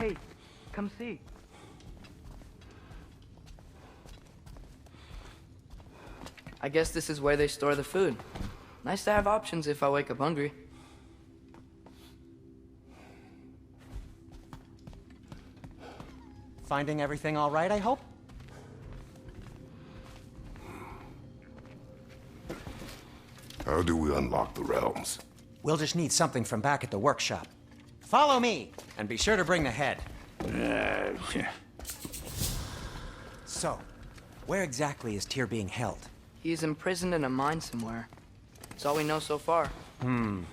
Hey, come see. I guess this is where they store the food. Nice to have options if I wake up hungry. Finding everything all right, I hope? How do we unlock the realms? We'll just need something from back at the workshop. Follow me, and be sure to bring the head. So, where exactly is Tyr being held? He's imprisoned in a mine somewhere. That's all we know so far. The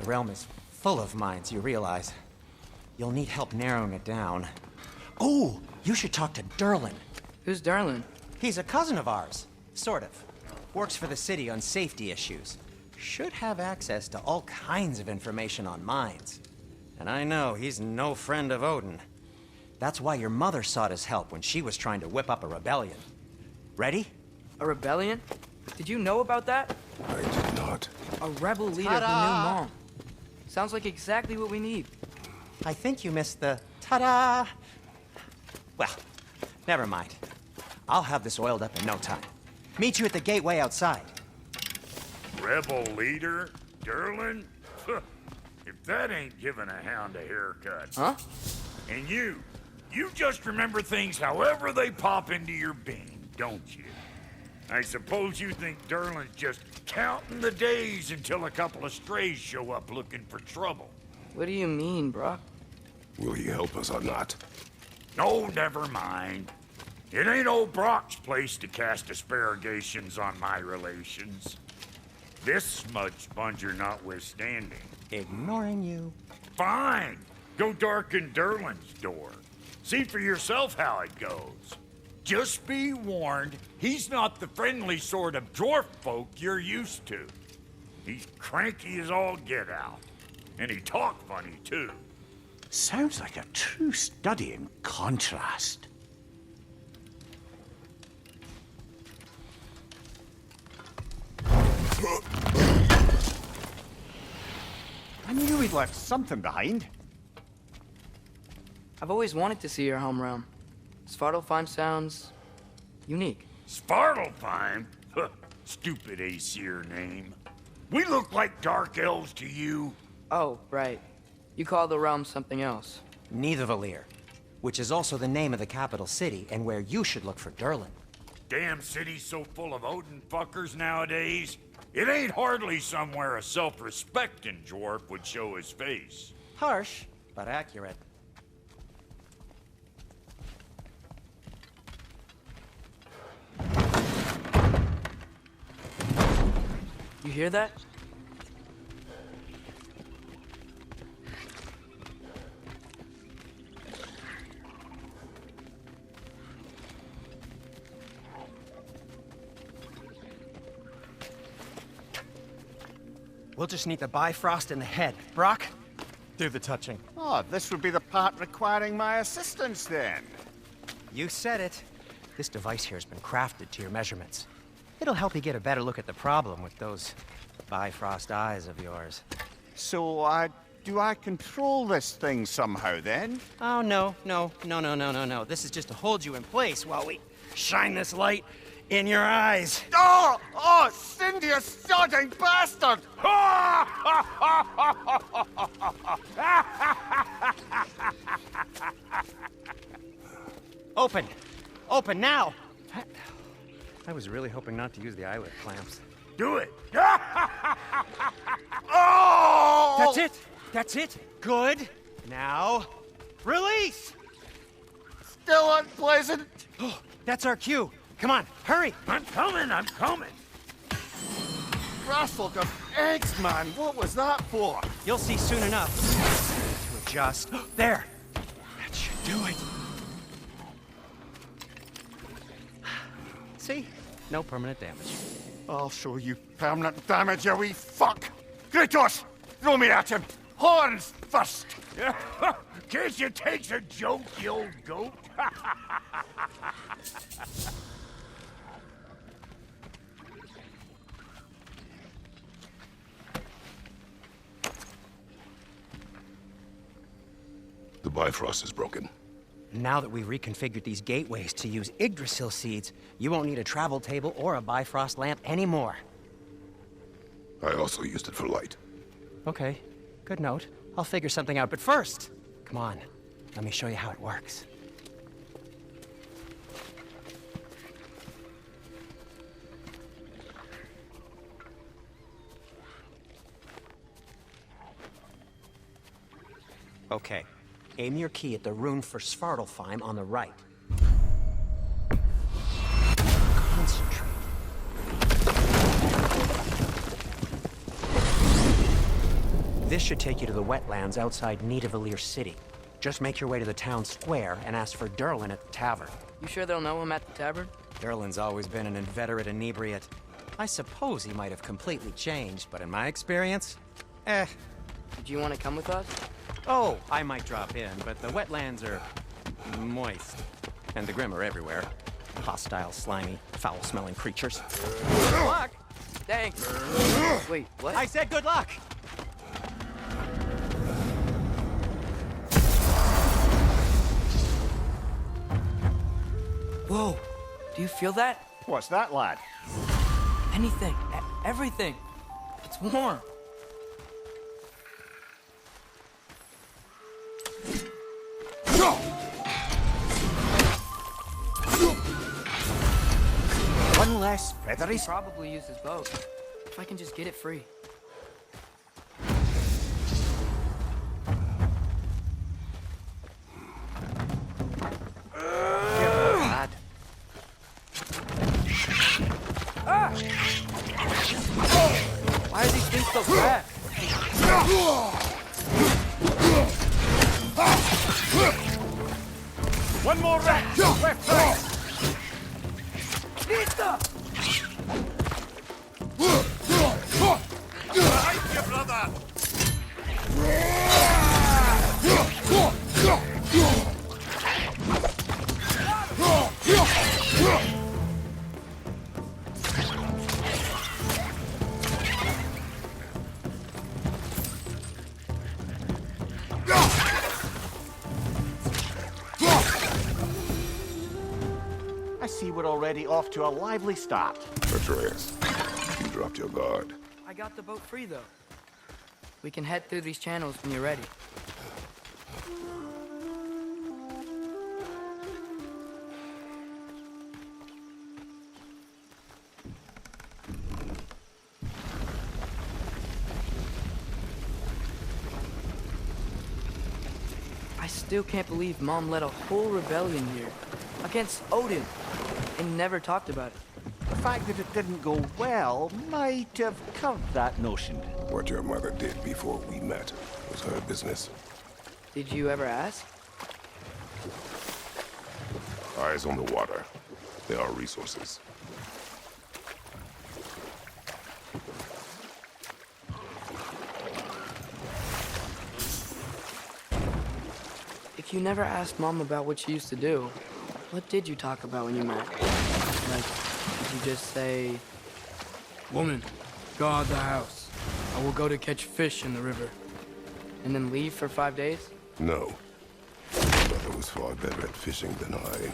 realm is full of mines, you realize. You'll need help narrowing it down. Oh, you should talk to Derlin. Who's Darlin? He's a cousin of ours, sort of. Works for the city on safety issues. Should have access to all kinds of information on mines. And I know he's no friend of Odin. That's why your mother sought his help when she was trying to whip up a rebellion. Ready? A rebellion? Did you know about that? I did not. A rebel leader who knew Mom. Sounds like exactly what we need. I think you missed the ta-da! Well, never mind. I'll have this oiled up in no time. Meet you at the gateway outside. Rebel leader? Derlin? If that ain't giving a hound a haircut. Huh? And you just remember things however they pop into your bean, don't you? I suppose you think Derlin's just counting the days until a couple of strays show up looking for trouble. What do you mean, Brock? Will he help us or not? No, never mind. It ain't old Brock's place to cast asparagations on my relations. This smudge sponger notwithstanding. Ignoring you. Fine. Go darken Derlin's door. See for yourself how it goes. Just be warned, he's not the friendly sort of dwarf folk you're used to. He's cranky as all get out. And he talk funny, too. Sounds like a true study in contrast. I knew he'd left something behind. I've always wanted to see your home realm. Svartalfheim sounds unique. Svartalfheim? Huh, stupid Aesir name. We look like dark elves to you. Oh, right. You call the realm something else. Nidavellir, which is also the name of the capital city and where you should look for Derlin. Damn city's so full of Odin fuckers nowadays. It ain't hardly somewhere a self-respecting dwarf would show his face. Harsh, but accurate. You hear that? We'll just need the Bifrost in the head. Brock, do the touching. Oh, this would be the part requiring my assistance then. You said it. This device here has been crafted to your measurements. It'll help you get a better look at the problem with those Bifrost eyes of yours. So, do I control this thing somehow then? Oh, no. This is just to hold you in place while we shine this light in your eyes. Oh, Cindy, you sodding bastard! Open! Open now! I was really hoping not to use the eyelid clamps. Do it. Oh! That's it! That's it! Good! Now, release! Still unpleasant. Oh, that's our cue. Come on, hurry! I'm coming. Russell of eggs, man. What was that for? You'll see soon enough. To adjust. There! That should do it. See? No permanent damage. I'll show you permanent damage, you wee fuck! Kratos! Throw me at him! Horns first! Can't you take a joke, you old goat? The The Bifrost is broken. Now that we've reconfigured these gateways to use Yggdrasil seeds, you won't need a travel table or a Bifrost lamp anymore. I also used it for light. Okay, good note. I'll figure something out, but first, come on, let me show you how it works. Okay, aim your key at the rune for Svartalfheim on the right. Concentrate. This should take you to the wetlands outside Nidavellir City. Just make your way to the town square and ask for Durlin at the tavern. You sure they'll know him at the tavern? Durlin's always been an inveterate inebriate. I suppose he might have completely changed, but in my experience, Did you want to come with us? Oh, I might drop in, but the wetlands are moist. And the Grim are everywhere. Hostile, slimy, foul-smelling creatures. Good luck! Thanks. Wait, what? I said good luck! Whoa, do you feel that? What's that, lad? Anything, everything. It's warm. One less feathery. He probably used his boat. If I can just get it free. Lad. Why are these things so fast? One more rat. Left side. Pizza! Behind you, brother. I see we're already off to a lively start. Atreus, you dropped your guard. I got the boat free, though. We can head through these channels when you're ready. I still can't believe Mom led a whole rebellion here against Odin and never talked about it. The fact that it didn't go well might have curved that notion. What your mother did before we met was her business. Did you ever ask? Eyes on the water. There are resources. If you never asked Mom about what she used to do, what did you talk about when you met? Like, did you just say, "Woman, go out the house. I will go to catch fish in the river," and then leave for 5 days? No. My mother was far better at fishing than I.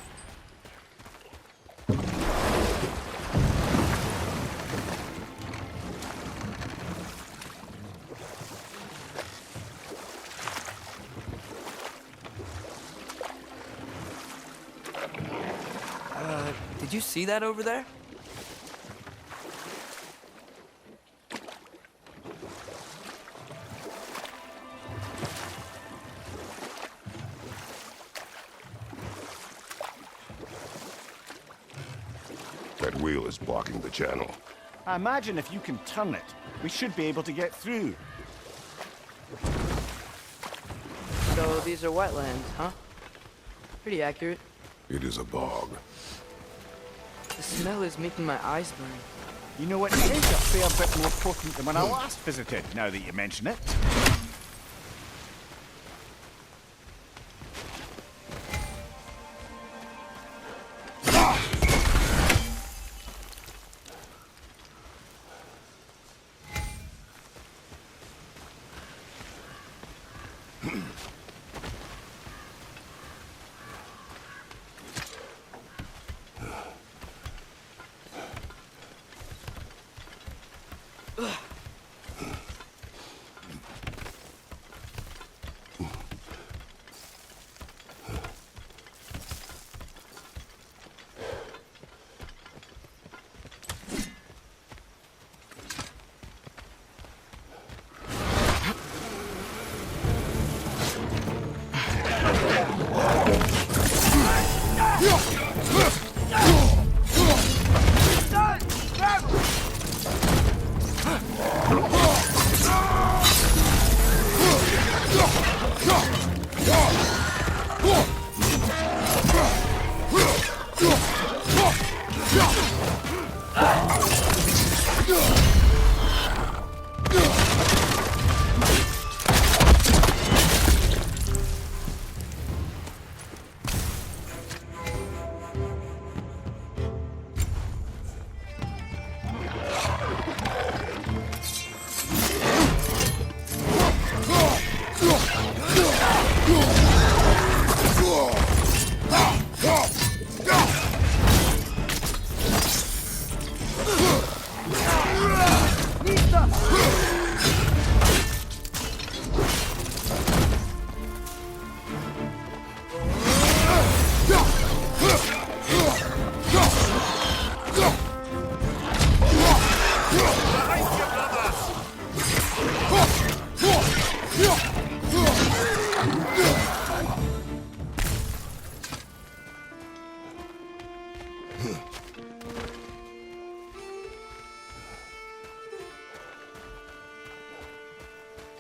Did you see that over there? That wheel is blocking the channel. I imagine if you can turn it, we should be able to get through. So these are wetlands, huh? Pretty accurate. It is a bog. The smell is making my eyes burn. You know, it is a fair bit more potent than when I last visited, now that you mention it.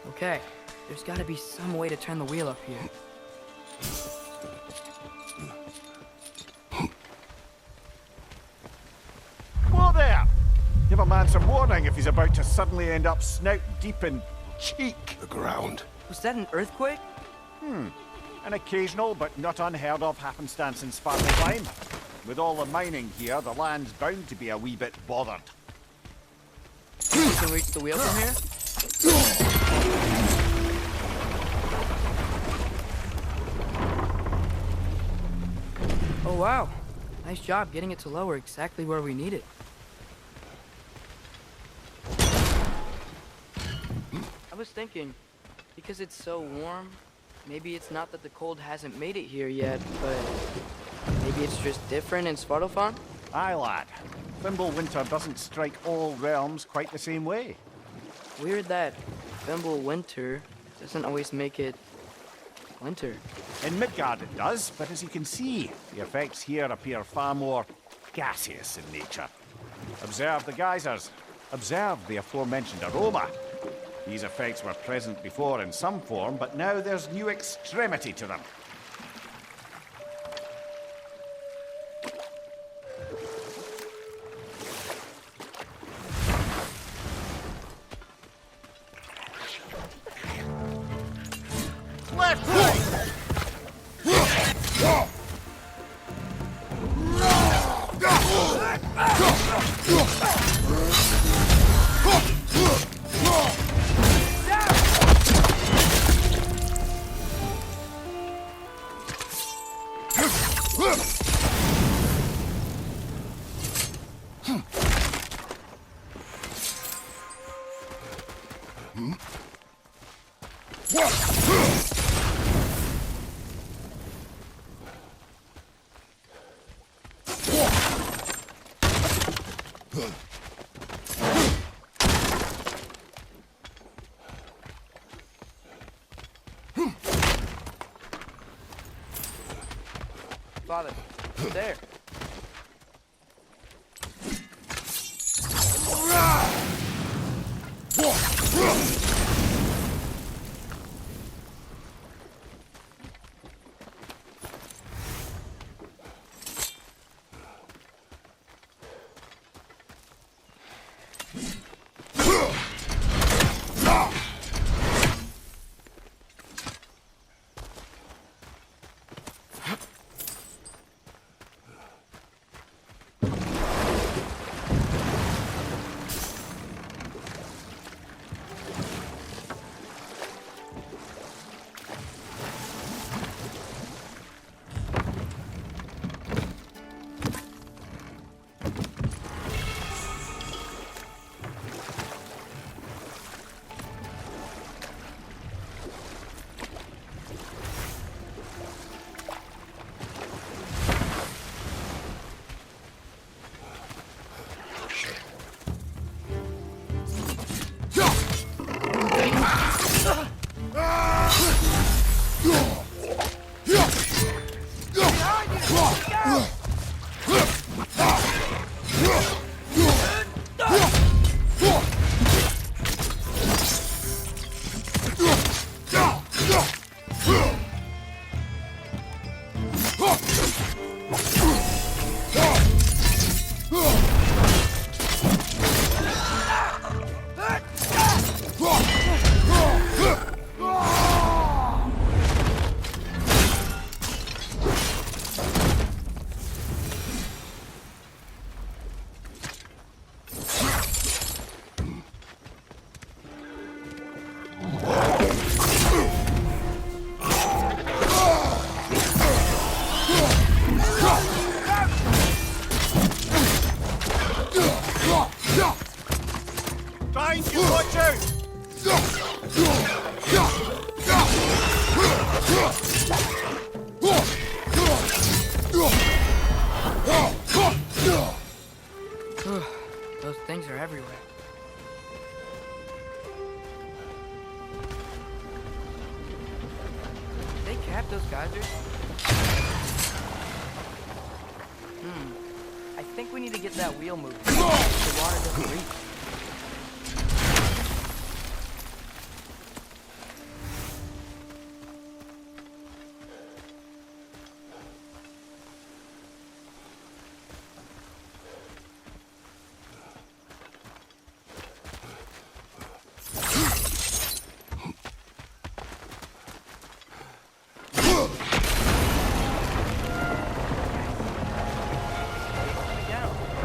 Okay, there's gotta be some way to turn the wheel up here. Whoa there! Give a man some warning if he's about to suddenly end up snout deep in cheek. The ground. Was that an earthquake? An occasional but not unheard of happenstance in Spartan time. With all the mining here, the land's bound to be a wee bit bothered. We can reach the wheel from here? Oh wow, nice job getting it to lower exactly where we need it. I was thinking, because it's so warm, maybe it's not that the cold hasn't made it here yet, but maybe it's just different in Svartalfheim? Aye, lad. Thimble winter doesn't strike all realms quite the same way. Weird that Thimble winter doesn't always make it winter. In Midgard it does, but as you can see, the effects here appear far more gaseous in nature. Observe the geysers. Observe the aforementioned aroma. These effects were present before in some form, but now there's new extremity to them. Left, right! Father, there. Behind you, watch out! Those things are everywhere. They cap those geysers? I think we need to get that wheel moving. The water doesn't reach.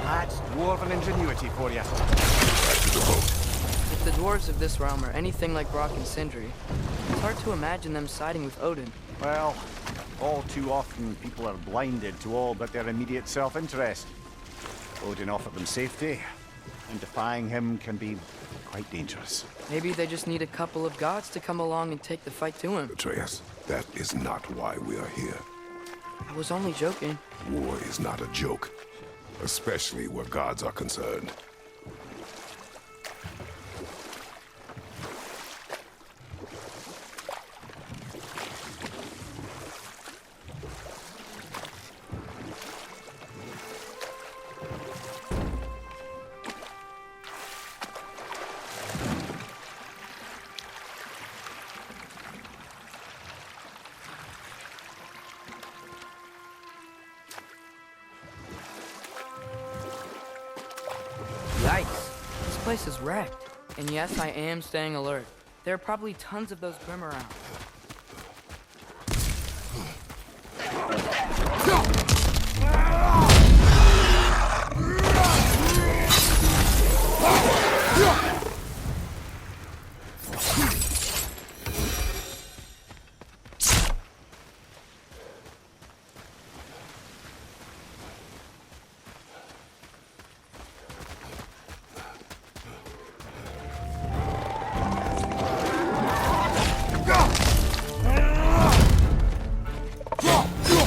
That's dwarven ingenuity for you. If the dwarves of this realm are anything like Brock and Sindri, it's hard to imagine them siding with Odin. Well, all too often people are blinded to all but their immediate self-interest. Odin offered them safety, and defying him can be quite dangerous. Maybe they just need a couple of gods to come along and take the fight to him. Atreus, that is not why we are here. I was only joking. War is not a joke, especially where gods are concerned. Yikes. This place is wrecked. And yes, I am staying alert. There are probably tons of those Grim around.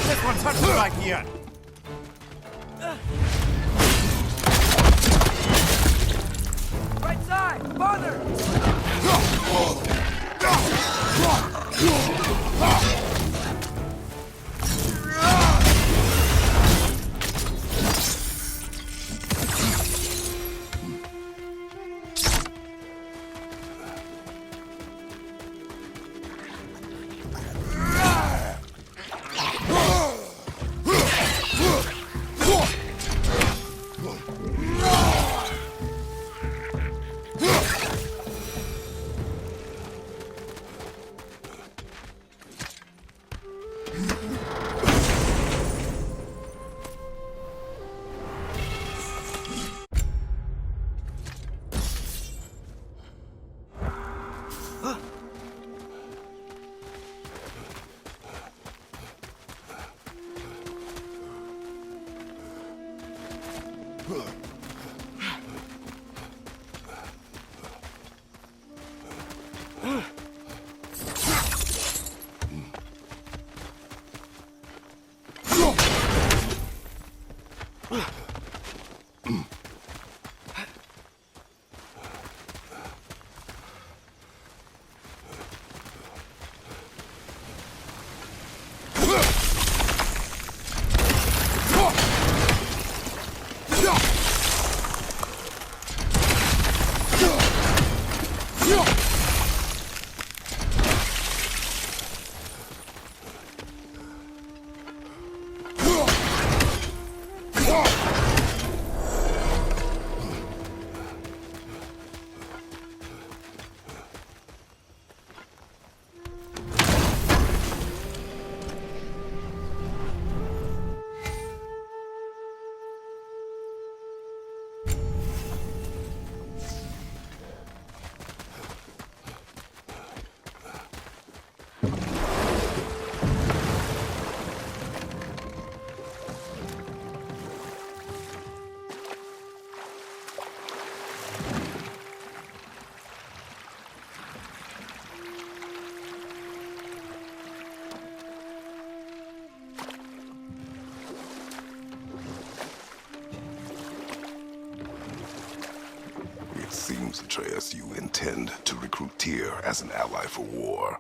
This one's hurting right here. Right side! Farther! seems, Atreus, you intend to recruit Tyr as an ally for war.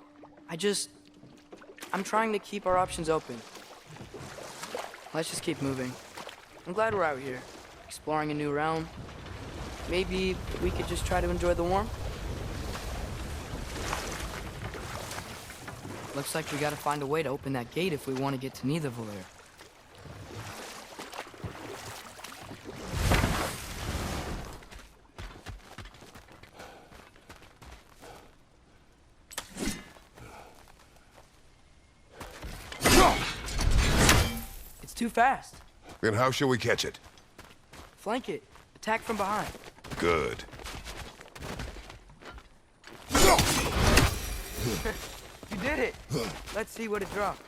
I'm trying to keep our options open. Let's just keep moving. I'm glad we're out here, exploring a new realm. Maybe we could just try to enjoy the warmth? Looks like we gotta find a way to open that gate if we want to get to Nidavellir. It's too fast. Then how shall we catch it? Flank it. Attack from behind. Good. You did it! Let's see what it dropped.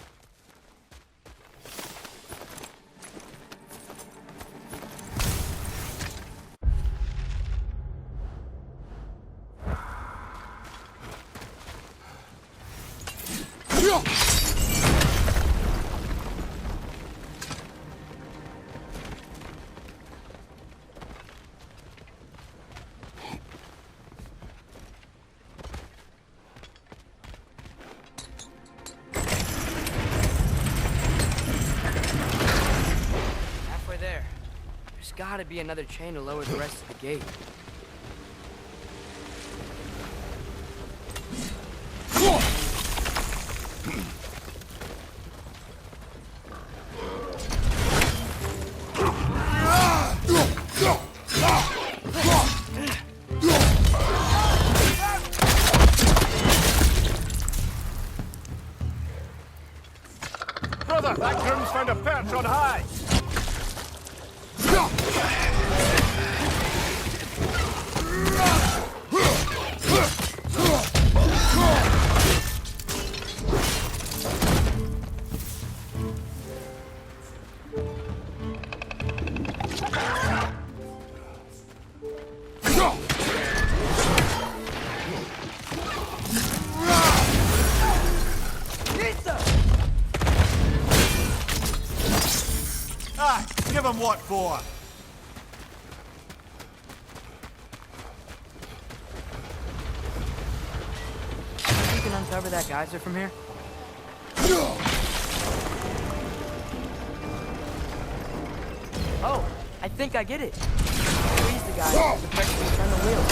Gotta be another chain to lower the rest of the gate. Brother, that groom's found a perch on high! Give him what for? You can uncover that geyser from here? Oh, I think I get it. Freeze the geyser, the pressure will turn the wheel.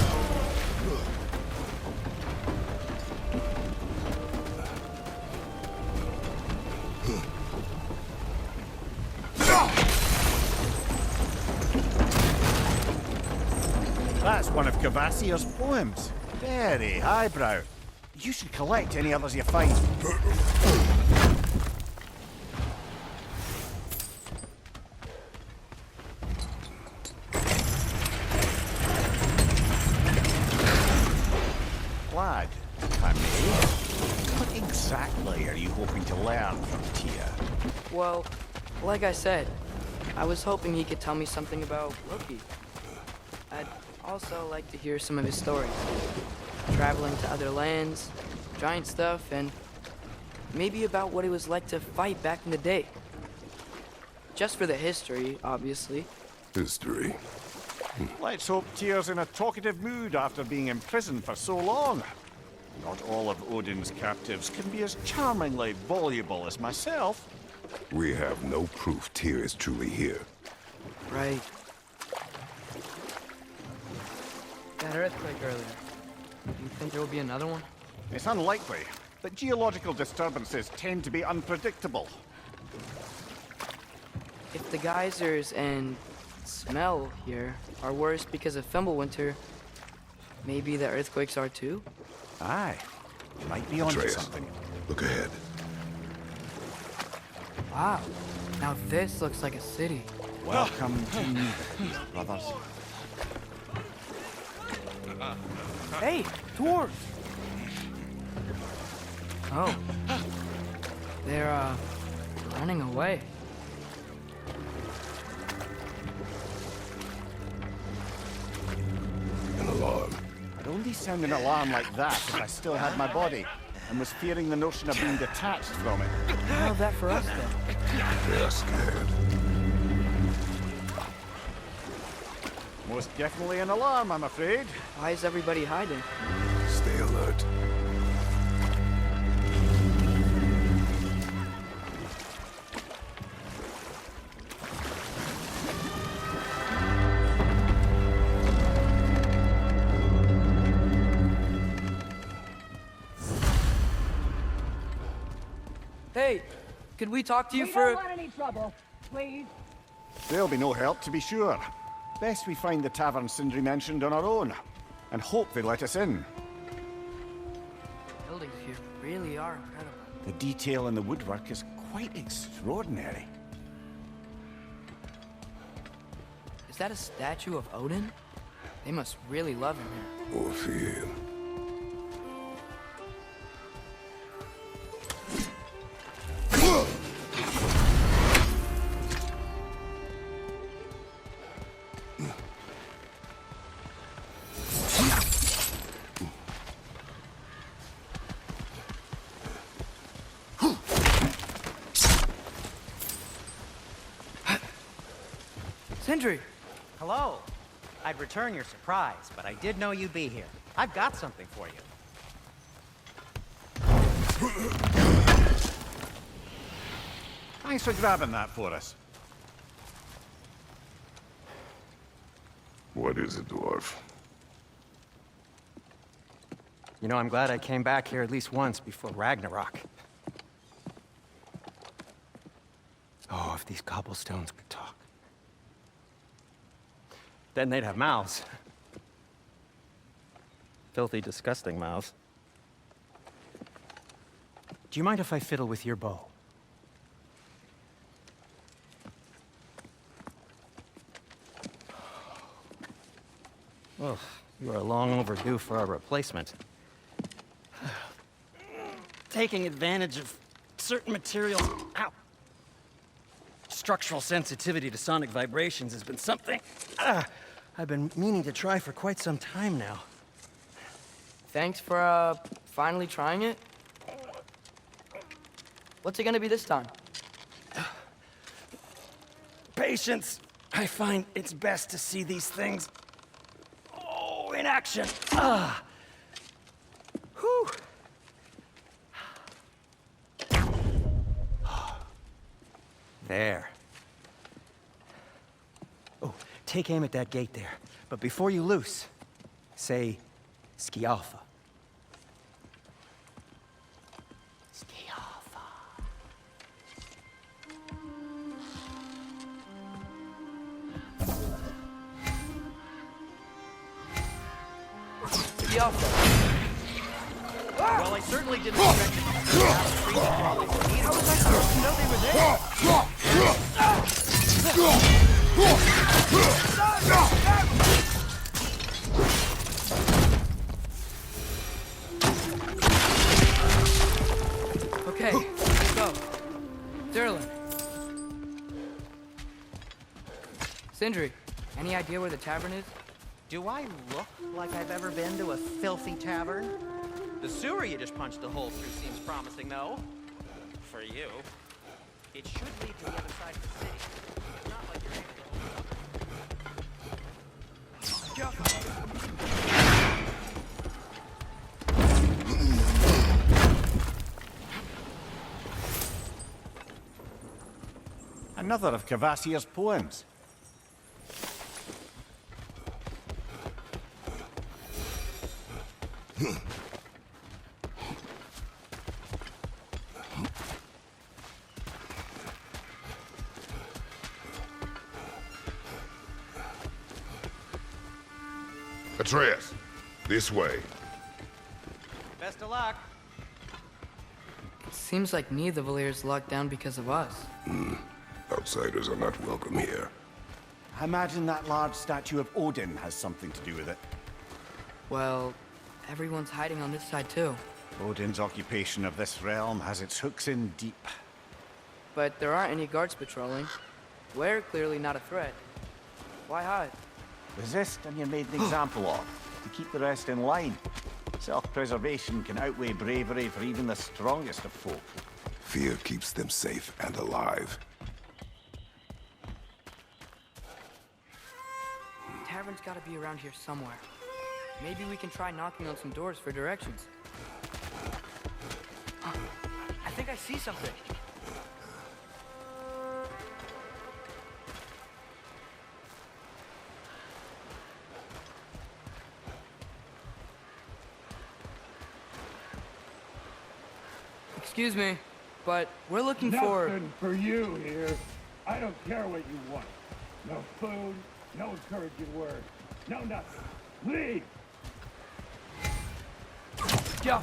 That's one of Cavassier's poems. Very highbrow. You should collect any others you find. Lad, if I may, what exactly are you hoping to learn from Tyr? Well, like I said, I was hoping he could tell me something about Loki. I'd also like to hear some of his stories. Traveling to other lands, giant stuff, and maybe about what it was like to fight back in the day. Just for the history, obviously. History. Let's hope Tyr's in a talkative mood after being imprisoned for so long. Not all of Odin's captives can be as charmingly voluble as myself. We have no proof Tyr is truly here. Right. That earthquake earlier. Do you think there will be another one? It's unlikely, but geological disturbances tend to be unpredictable. If the geysers and smell here are worse because of Fimbulwinter, maybe the earthquakes are too? Aye, you might be onto Atreus, something. look ahead. Wow. Now this looks like a city. Welcome to Nidavellir, brothers. Hey, dwarves! Oh. They're, running away. An alarm. I'd only sound an alarm like that if I still had my body, and was fearing the notion of being detached from it. How's that for us, then? They're scared. Most definitely an alarm, I'm afraid. Why is everybody hiding? Stay alert. Hey, could we talk to you We for... don't want any trouble, please. There'll be no help, to be sure. Best we find the tavern Sindri mentioned on our own, and hope they let us in. Buildings here really are incredible. The detail in the woodwork is quite extraordinary. Is that a statue of Odin? They must really love him here. Or fear him. Sindri! Hello. I'd return your surprise, but I did know you'd be here. I've got something for you. Thanks for grabbing that for us. What is it, dwarf? You know, I'm glad I came back here at least once before Ragnarok. Oh, if these cobblestones could talk. Then they'd have mouths. Filthy, disgusting mouths. Do you mind if I fiddle with your bow? Well, you are long overdue for a replacement. Taking advantage of certain materials. Ow! Structural sensitivity to sonic vibrations has been something I've been meaning to try for quite some time now. Thanks for, finally trying it. What's it gonna be this time? Patience. I find it's best to see these things, in action. Whew. There. Oh, take aim at that gate there. But before you loose, say, Skialfa. Skialfa. Skialfa. Well, I certainly didn't expect it. How was I supposed to know they were there? Okay, let's go. Durlin. Sindri, any idea where the tavern is? Do I look like I've ever been to a filthy tavern? The sewer you just punched a hole through seems promising, though. For you. It should lead to the other side of the city. It's not like you're Another of Kvasir's poems. Atreus, this way. Best of luck. Seems like Nidavelir's locked down because of us. Outsiders are not welcome here. I imagine that large statue of Odin has something to do with it. Well, everyone's hiding on this side too. Odin's occupation of this realm has its hooks in deep. But there aren't any guards patrolling. We're clearly not a threat. Why hide? Resist and you're made an example of, to keep the rest in line. Self-preservation can outweigh bravery for even the strongest of folk. Fear keeps them safe and alive. tavern's gotta be around here somewhere. Maybe we can try knocking on some doors for directions. I think I see something. Excuse me, but we're looking for... Nothing for you here. I don't care what you want. No food, no encouraging words, no nothing. Leave! Yeah.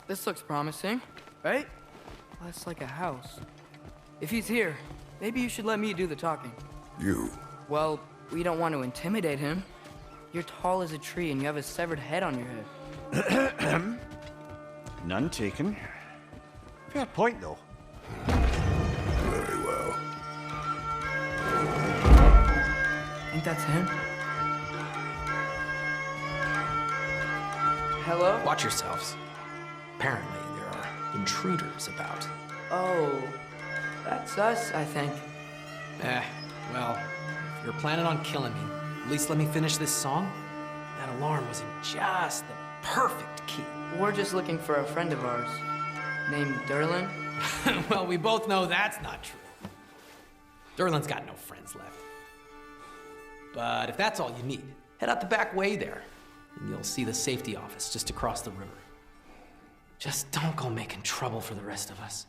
This looks promising, right? Well, that's like a house. If he's here, maybe you should let me do the talking. You. Well, we don't want to intimidate him. You're tall as a tree and you have a severed head on your head. None taken. Fair point, though. Very well. Think that's him? Hello? Watch yourselves. Apparently, there are intruders about. Oh, that's us, I think. Well, if you're planning on killing me, at least let me finish this song. That alarm was in just the perfect key. We're just looking for a friend of ours named Derlin. Well, we both know that's not true. Derlin's got no friends left. But if that's all you need, head out the back way there, and you'll see the safety office just across the river. Just don't go making trouble for the rest of us.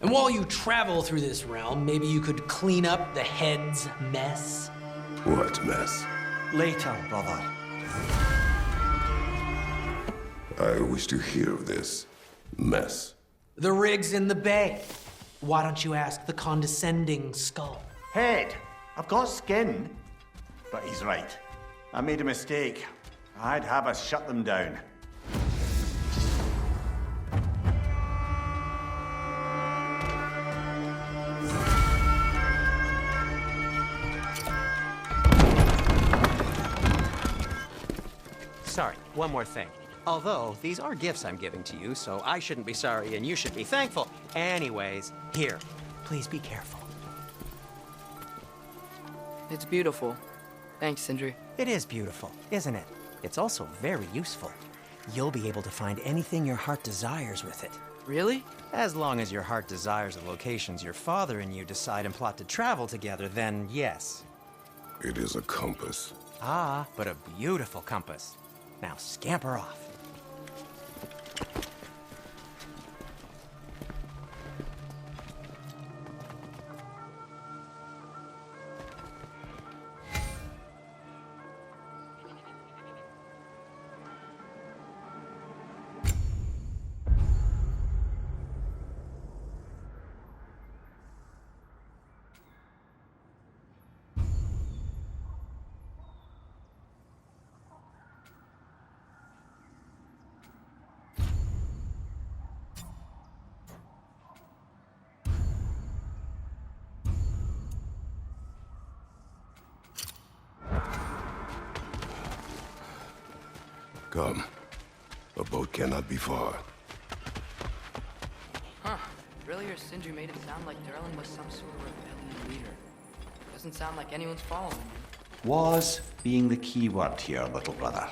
And while you travel through this realm, maybe you could clean up the head's mess. What mess? Later, brother. I wish to hear of this mess. The rig's in the bay. Why don't you ask the condescending skull? Head, I've got skin. But he's right. I made a mistake. I'd have us shut them down. Sorry, one more thing. Although, these are gifts I'm giving to you, so I shouldn't be sorry and you should be thankful. Anyways, here, please be careful. It's beautiful. Thanks, Sindri. It is beautiful, isn't it? It's also very useful. You'll be able to find anything your heart desires with it. Really? As long as your heart desires the locations your father and you decide and plot to travel together, then yes. It is a compass. Ah, but a beautiful compass. Now scamper off. Come. A boat cannot be far. Huh. Earlier, Sindri made it sound like Derlin was some sort of rebellion leader. Doesn't sound like anyone's following him. Was being the key word here, little brother.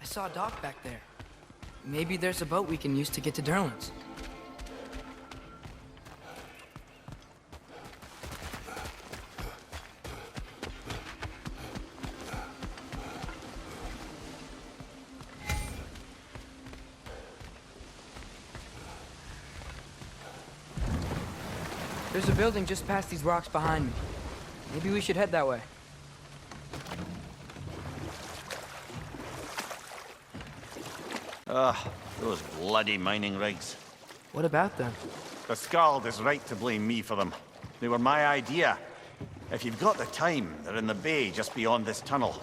I saw a dock back there. Maybe there's a boat we can use to get to Derlin's. There's a building just past these rocks behind me. Maybe we should head that way. Ugh, those bloody mining rigs. What about them? The Skald is right to blame me for them. They were my idea. If you've got the time, they're in the bay just beyond this tunnel.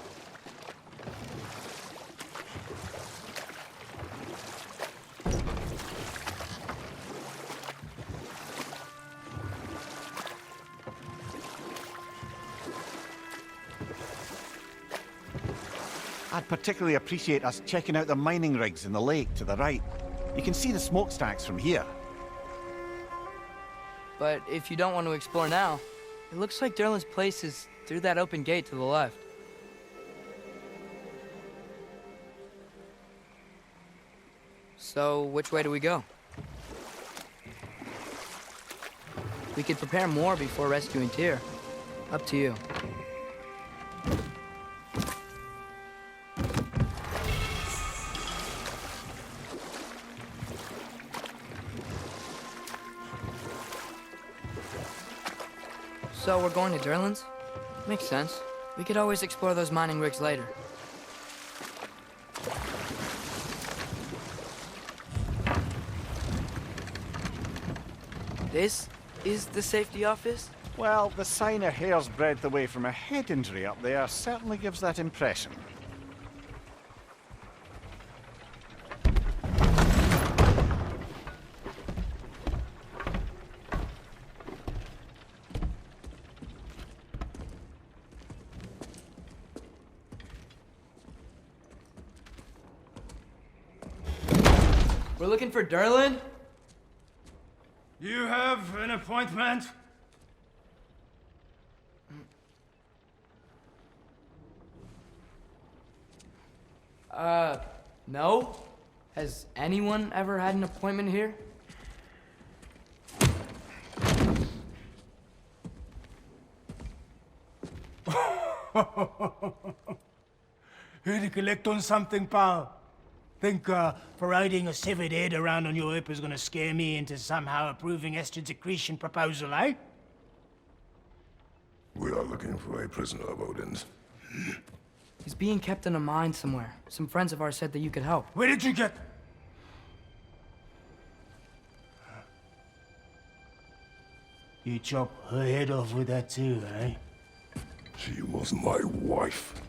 I'd particularly appreciate us checking out the mining rigs in the lake to the right. You can see the smokestacks from here. But if you don't want to explore now, it looks like Derlin's place is through that open gate to the left. So, which way do we go? We could prepare more before rescuing Tyr. Up to you. So we're going to Derlin's? Makes sense. We could always explore those mining rigs later. This is the safety office? Well, the sign a hair's breadth away from a head injury up there certainly gives that impression. We're looking for Derlin? You have an appointment? No? Has anyone ever had an appointment here? Here to collect on something, pal? Think parading a severed head around on your hip is gonna scare me into somehow approving Estrid's accretion proposal, eh? We are looking for a prisoner of Odin's. He's being kept in a mine somewhere. Some friends of ours said that you could help. Where did you get... You chop her head off with that too, eh? She was my wife.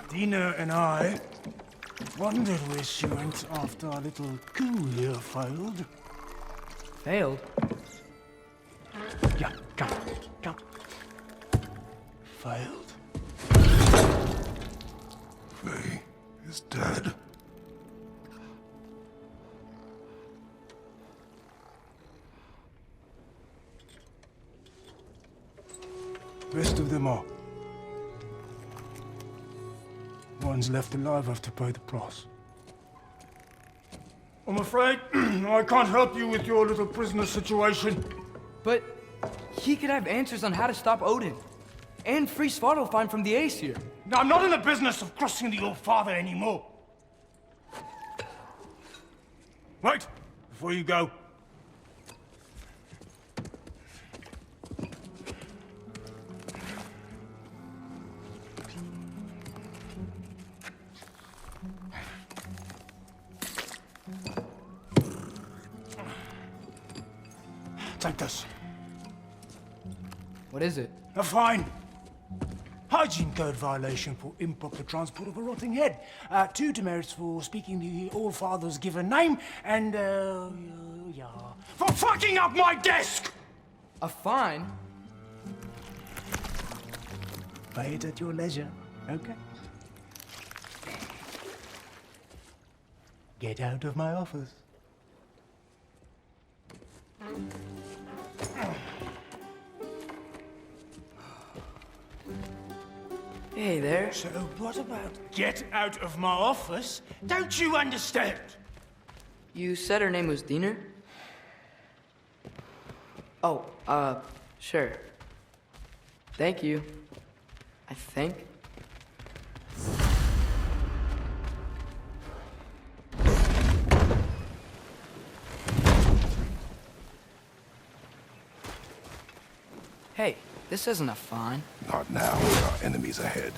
Dina and I wondered where she went after our little coup here failed. Failed? Yeah, come, come. Failed. Faye is dead. Best of them all. One's left alive have to pay the price. I'm afraid I can't help you with your little prisoner situation. But he could have answers on how to stop Odin. And free Svartalfheim from the Aesir. Now, I'm not in the business of crossing the old father anymore. Right, before you go. Take this. What is it? A fine. Hygiene code violation for improper transport of a rotting head. 2 demerits for speaking the All-Father's given name, and, yeah... for fucking up my desk! A fine? Pay it at your leisure, okay? Get out of my office. Hey there. So what about get out of my office? Don't you understand? You said her name was Diener? Oh, sure. Thank you. I think. Hey, this isn't a fine. Not now, there are enemies ahead.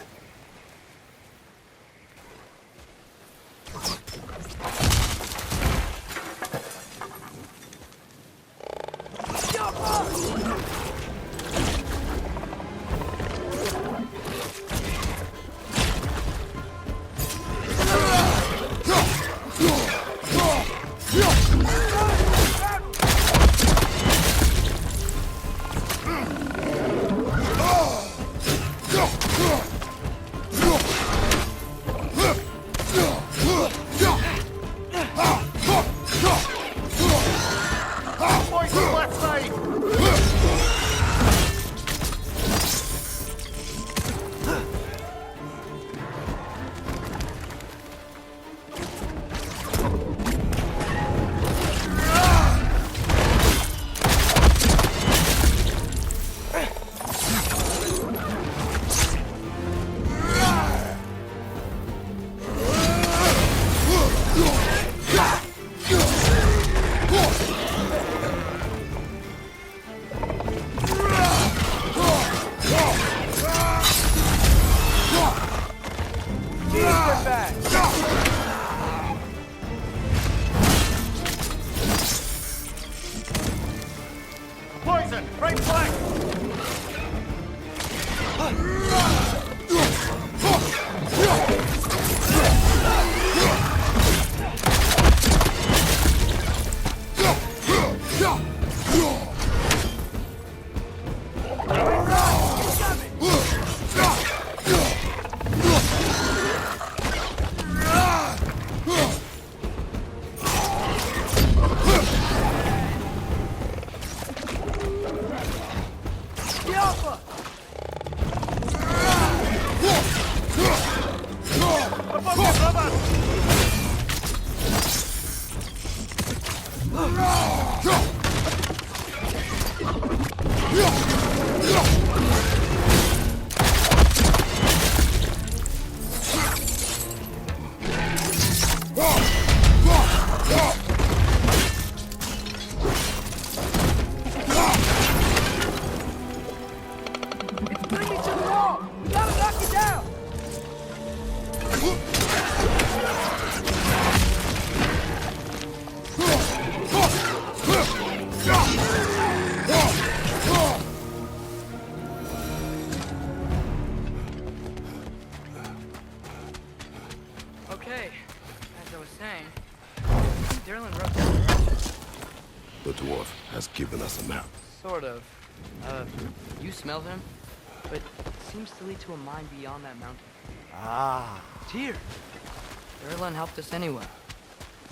Poison! Right flank! Okay, as I was saying, Derlin wrote down The dwarf has given us a map. sort of. You smell him? But it seems to lead to a mine beyond that mountain. Ah, Tyr! Derlin helped us anyway.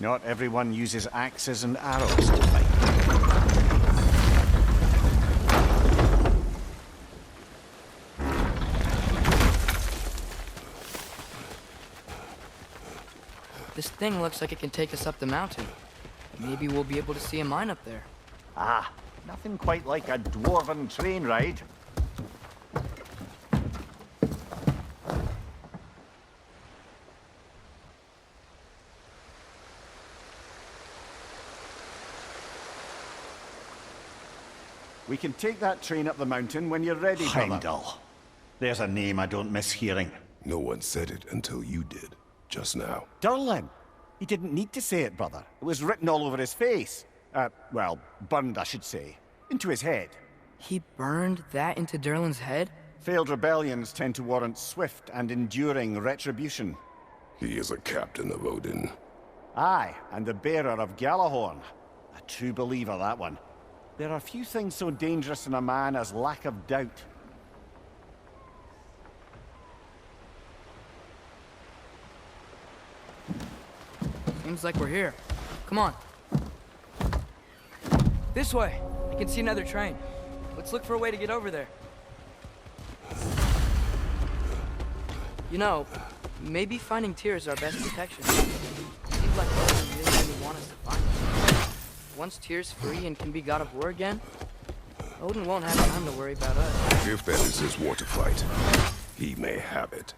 not everyone uses axes and arrows to fight. This thing looks like it can take us up the mountain. Maybe we'll be able to see a mine up there. Ah, nothing quite like a dwarven train ride. We can take that train up the mountain when you're ready, brother. Heimdall. There's a name I don't miss hearing. No one said it until you did, just now. Durlin. He didn't need to say it, brother. It was written all over his face. Well, burned, I should say. Into his head. He burned that into Derlin's head? Failed rebellions tend to warrant swift and enduring retribution. He is a captain of Odin. Aye, and the bearer of Gjallarhorn. A true believer, that one. There are few things so dangerous in a man as lack of doubt. Seems like we're here. Come on. This way. I can see another train. Let's look for a way to get over there. You know, maybe finding Tyr is our best protection. Seems like Odin really want us to find him. Once Tyr's free and can be god of war again, Odin won't have time to worry about us. If that is his war to fight, he may have it.